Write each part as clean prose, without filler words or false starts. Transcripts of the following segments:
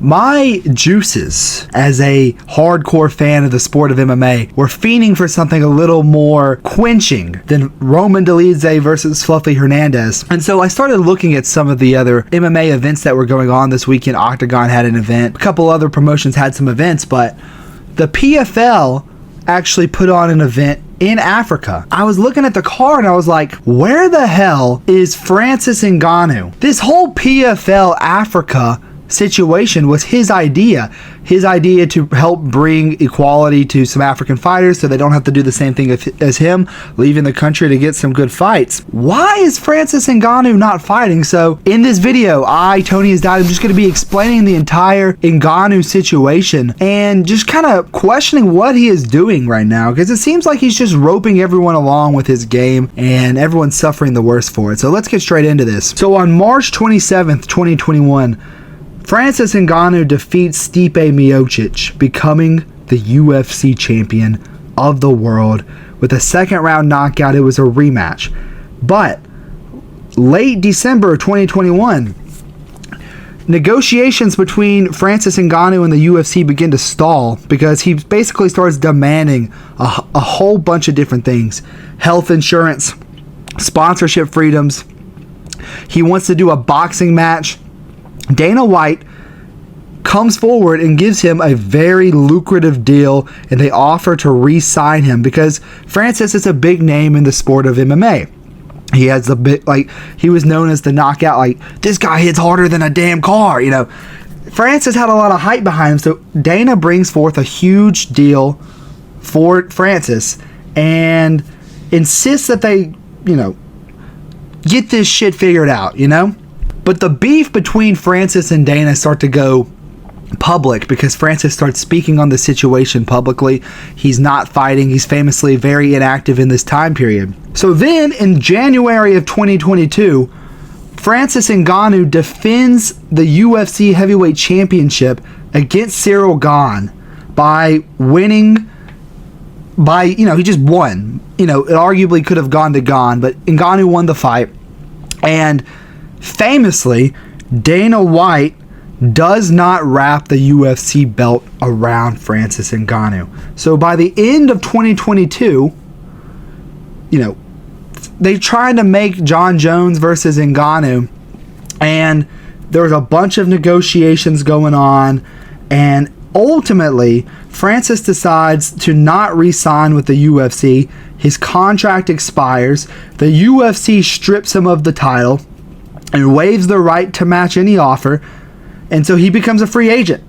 My juices, as a hardcore fan of the sport of MMA, were fiending for something a little more quenching than Roman Dolidze versus Fluffy Hernandez. And so I started looking at some of the other MMA events that were going on this weekend. Octagon had an event. A couple other promotions had some events, but the PFL actually put on an event in Africa. I was looking at the card and I was like, where the hell is Francis Ngannou? This whole PFL Africa situation was his idea to help bring equality to some African fighters so they don't have to do the same thing as him, leaving the country to get some good fights. Why is Francis Ngannou not fighting? So in this video, Tony Has Died, I'm just going to be explaining the entire Ngannou situation and just kind of questioning what he is doing right now, because it seems like he's just roping everyone along with his game and everyone's suffering the worst for it. So let's get straight into this. So on March 27th, 2021, Francis Ngannou defeats Stipe Miocic, becoming the UFC champion of the world with a second round knockout. It was a rematch. But late December 2021, negotiations between Francis Ngannou and the UFC begin to stall because he basically starts demanding a whole bunch of different things. Health insurance, sponsorship freedoms. He wants to do a boxing match. Dana White comes forward and gives him a very lucrative deal, and they offer to re-sign him because Francis is a big name in the sport of MMA. He has the bit, he was known as the knockout, this guy hits harder than a damn car, Francis had a lot of hype behind him, so Dana brings forth a huge deal for Francis and insists that they, get this shit figured out, But the beef between Francis and Dana start to go public because Francis starts speaking on the situation publicly. He's not fighting. He's famously very inactive in this time period. So then in January of 2022, Francis Ngannou defends the UFC Heavyweight Championship against Cyril Gane by winning he just won. It arguably could have gone to Gane, but Ngannou won the fight. And famously, Dana White does not wrap the UFC belt around Francis Ngannou. So by the end of 2022, they tried to make John Jones versus Ngannou, and there was a bunch of negotiations going on, and ultimately, Francis decides to not re-sign with the UFC. His contract expires. The UFC strips him of the title and waives the right to match any offer, and so he becomes a free agent.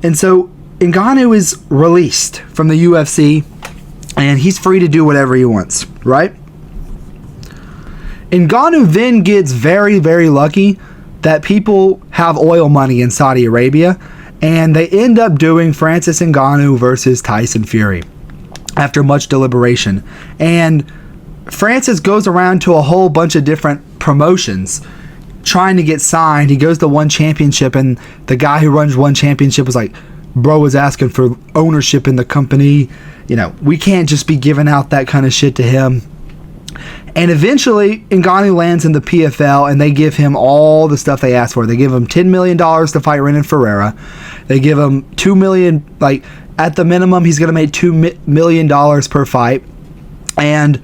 And so Ngannou is released from the UFC, and he's free to do whatever he wants, right? Ngannou then gets very, very lucky that people have oil money in Saudi Arabia, and they end up doing Francis Ngannou versus Tyson Fury after much deliberation. And Francis goes around to a whole bunch of different promotions trying to get signed. He goes to One Championship, and the guy who runs One Championship was like, bro was asking for ownership in the company. We can't just be giving out that kind of shit to him. And eventually, Ngannou lands in the PFL, and they give him all the stuff they asked for. They give him $10 million to fight Renan Ferreira. They give him $2 million, at the minimum, he's going to make $2 million per fight. And,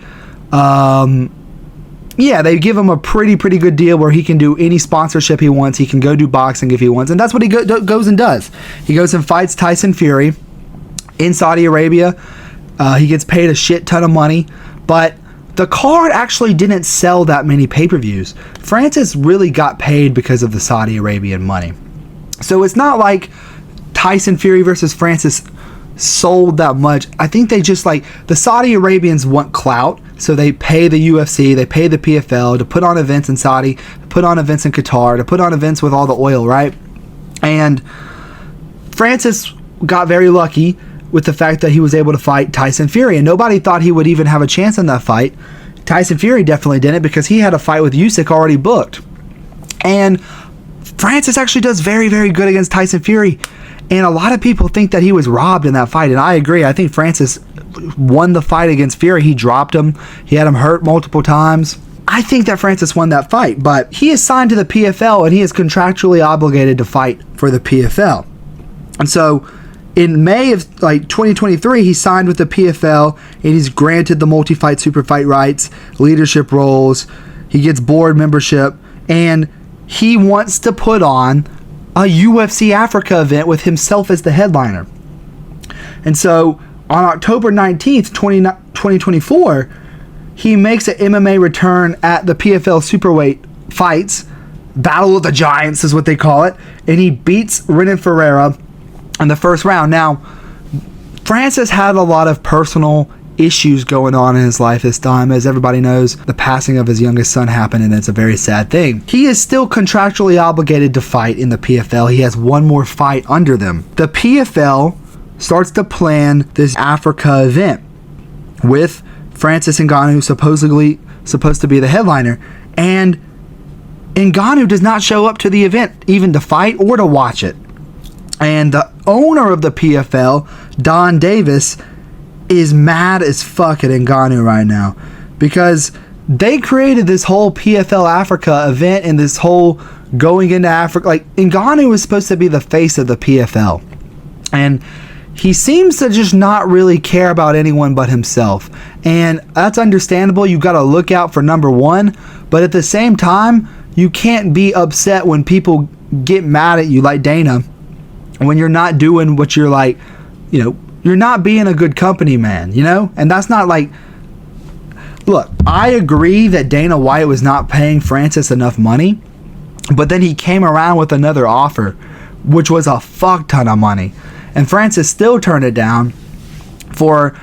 they give him a pretty good deal where he can do any sponsorship he wants. He can go do boxing if he wants. And that's what he goes and does. He goes and fights Tyson Fury in Saudi Arabia. He gets paid a shit ton of money. But the card actually didn't sell that many pay-per-views. Francis really got paid because of the Saudi Arabian money. So it's not like Tyson Fury versus Francis sold that much. I think they just the Saudi Arabians want clout, so they pay the UFC, they pay the PFL to put on events in Saudi, to put on events in Qatar, to put on events with all the oil, right? And Francis got very lucky with the fact that he was able to fight Tyson Fury, and nobody thought he would even have a chance in that fight. Tyson Fury definitely didn't, because he had a fight with Usyk already booked. And Francis actually does very, very good against Tyson Fury, and a lot of people think that he was robbed in that fight, and I agree. I think Francis won the fight against Fury. He dropped him. He had him hurt multiple times. I think that Francis won that fight, but he is signed to the PFL and he is contractually obligated to fight for the PFL. And so in May of 2023, he signed with the PFL and he's granted the multi-fight super fight rights, leadership roles. He gets board membership, and he wants to put on a UFC Africa event with himself as the headliner. And so on October 19th, 2024, he makes an MMA return at the PFL Superweight Fights. Battle of the Giants is what they call it. And he beats Renan Ferreira in the first round. Now, Francis had a lot of personal issues going on in his life this time. As everybody knows, the passing of his youngest son happened, and it's a very sad thing. He is still contractually obligated to fight in the PFL. He has one more fight under them. The PFL starts to plan this Africa event with Francis Ngannou supposedly supposed to be the headliner, and Ngannou does not show up to the event, even to fight or to watch it. And the owner of the PFL, Don Davis, is mad as fuck at Ngannou right now, because they created this whole PFL Africa event and this whole going into Africa. Ngannou was supposed to be the face of the PFL, and he seems to just not really care about anyone but himself. And that's understandable. You got to look out for number one, but at the same time, you can't be upset when people get mad at you like Dana when you're not doing what you're you're not being a good company man, and that's not look, I agree that Dana White was not paying Francis enough money, but then he came around with another offer, which was a fuck ton of money, and Francis still turned it down for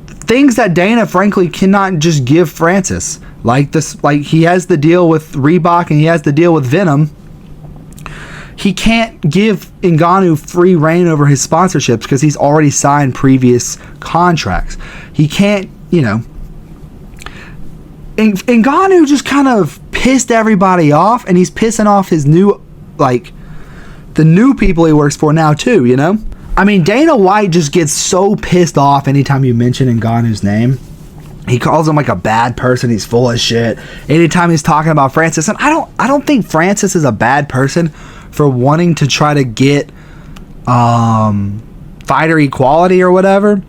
things that Dana frankly cannot just give Francis. He has the deal with Reebok and he has the deal with Venom. He can't give Ngannou free reign over his sponsorships because he's already signed previous contracts. He can't, Ngannou just kind of pissed everybody off, and he's pissing off his new, the new people he works for now too, I mean, Dana White just gets so pissed off anytime you mention Ngannou's name. He calls him a bad person. He's full of shit. Anytime he's talking about Francis, and I don't think Francis is a bad person for wanting to try to get fighter equality or whatever.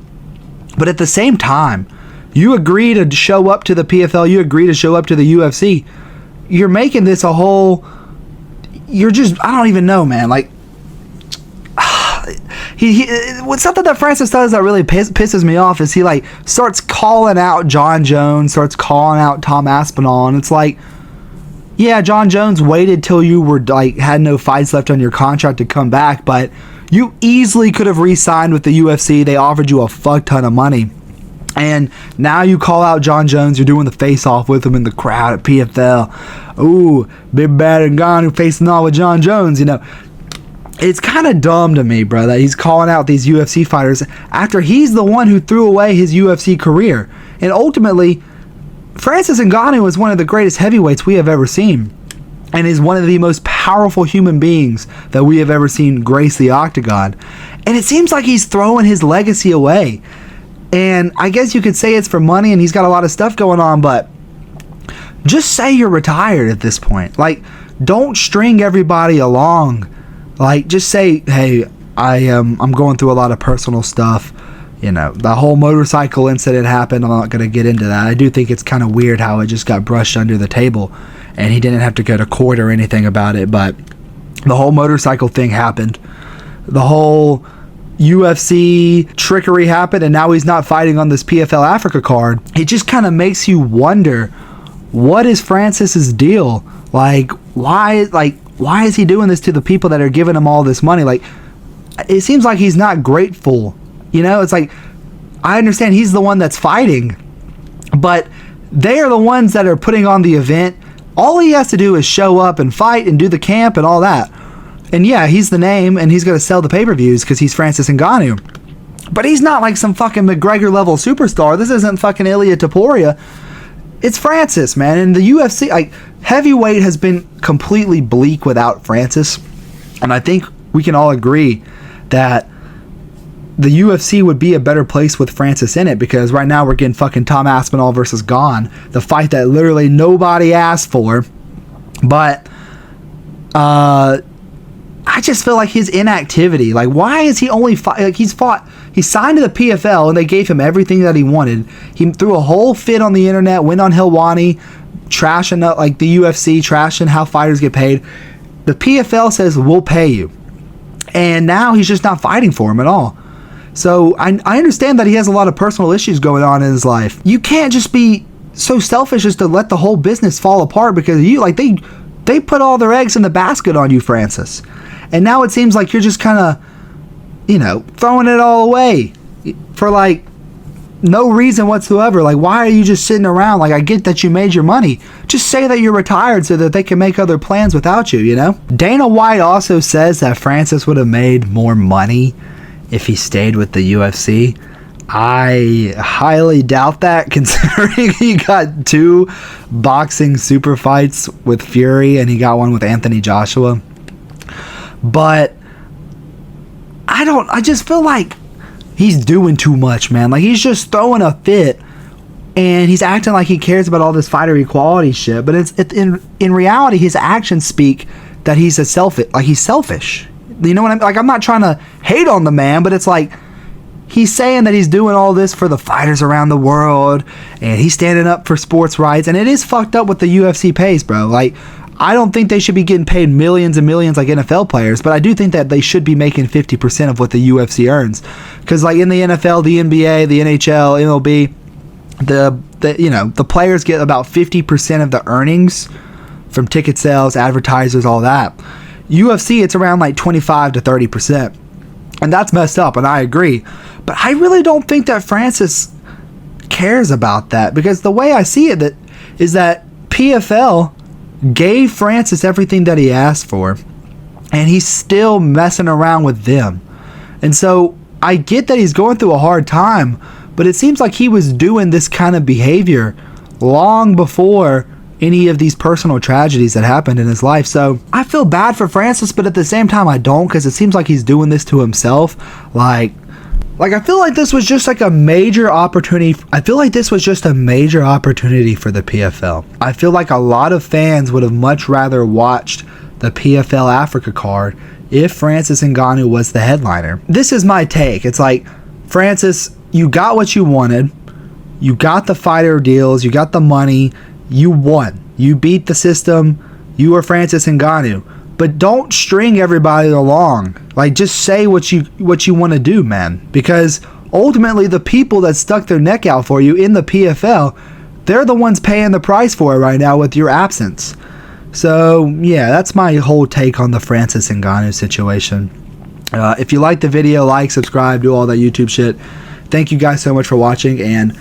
But at the same time, you agree to show up to the PFL, you agree to show up to the UFC. You're making this a whole, I don't even know, man. What's something that Francis does that really pisses me off is he starts calling out John Jones, starts calling out Tom Aspinall, and it's yeah, John Jones waited till you were had no fights left on your contract to come back, but you easily could have re-signed with the UFC. They offered you a fuck ton of money, and now you call out John Jones. You're doing the face-off with him in the crowd at PFL. Ooh, Big Bad Ngannou facing off with John Jones. It's kind of dumb to me, bro, that he's calling out these UFC fighters after he's the one who threw away his UFC career. And ultimately, Francis Ngannou is one of the greatest heavyweights we have ever seen, and is one of the most powerful human beings that we have ever seen grace the octagon. And it seems like he's throwing his legacy away. And I guess you could say it's for money and he's got a lot of stuff going on, but just say you're retired at this point. Don't string everybody along. Just say, hey, I'm going through a lot of personal stuff. The whole motorcycle incident happened. I'm not going to get into that. I do think it's kind of weird how it just got brushed under the table and he didn't have to go to court or anything about it. But the whole motorcycle thing happened. The whole UFC trickery happened, and now he's not fighting on this PFL Africa card. It just kind of makes you wonder, what is Francis's deal? Why is he doing this to the people that are giving him all this money? It seems like he's not grateful. It's I understand he's the one that's fighting, but they are the ones that are putting on the event. All he has to do is show up and fight and do the camp and all that. And yeah, he's the name and he's going to sell the pay-per-views because he's Francis Ngannou. But he's not some fucking McGregor level superstar. This isn't fucking Ilia Topuria. It's Francis, man. And the UFC, heavyweight has been completely bleak without Francis. And I think we can all agree that the UFC would be a better place with Francis in it, because right now we're getting fucking Tom Aspinall versus Gane, the fight that literally nobody asked for. But I just feel like his inactivity, like, why is he only he signed to the PFL and they gave him everything that he wanted. He threw a whole fit on the internet, went on Helwani, trashing up like the UFC, trashing how fighters get paid. The PFL says we'll pay you, and now he's just not fighting for him at all. So I understand that he has a lot of personal issues going on in his life. You can't just be so selfish as to let the whole business fall apart because you, like, they put all their eggs in the basket on you, Francis. And now it seems like you're just kind of, you know, throwing it all away for, like, no reason whatsoever. Like, why are you just sitting around? Like, I get that you made your money. Just say that you're retired so that they can make other plans without you, you know? Dana White also says that Francis would have made more money if he stayed with the UFC. I highly doubt that, considering he got 2 boxing super fights with Fury and he got one with Anthony Joshua. But I just feel like he's doing too much, man. Like, he's just throwing a fit and he's acting like he cares about all this fighter equality shit. But in reality, his actions speak that he's he's selfish. You know what I mean? Like, I'm not trying to hate on the man, but it's like he's saying that he's doing all this for the fighters around the world and he's standing up for sports rights, and it is fucked up what the UFC pays, bro. Like, I don't think they should be getting paid millions and millions like NFL players, but I do think that they should be making 50% of what the UFC earns. Because, like, in the NFL, the NBA, the NHL, MLB, the players get about 50% of the earnings from ticket sales, advertisers, all that. UFC, it's around like 25 to 30%. And that's messed up, and I agree. But I really don't think that Francis cares about that, because the way I see it is that PFL gave Francis everything that he asked for, and he's still messing around with them. And so I get that he's going through a hard time, but it seems like he was doing this kind of behavior long before any of these personal tragedies that happened in his life. So I feel bad for Francis, but at the same time I don't, because it seems like he's doing this to himself. Like I feel like this was just like a major opportunity. I feel like this was just a major opportunity for the PFL. I feel like a lot of fans would have much rather watched the PFL Africa card if Francis Ngannou was the headliner. This is my take. It's like, Francis, you got what you wanted. You got the fighter deals. You got the money. You won. You beat the system. You are Francis Ngannou. But don't string everybody along. Like, just say what you want to do, man. Because ultimately, the people that stuck their neck out for you in the PFL, they're the ones paying the price for it right now with your absence. So, yeah, that's my whole take on the Francis Ngannou situation. If you like the video, like, subscribe, do all that YouTube shit. Thank you guys so much for watching, and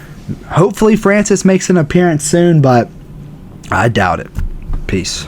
hopefully Francis makes an appearance soon, but I doubt it. Peace.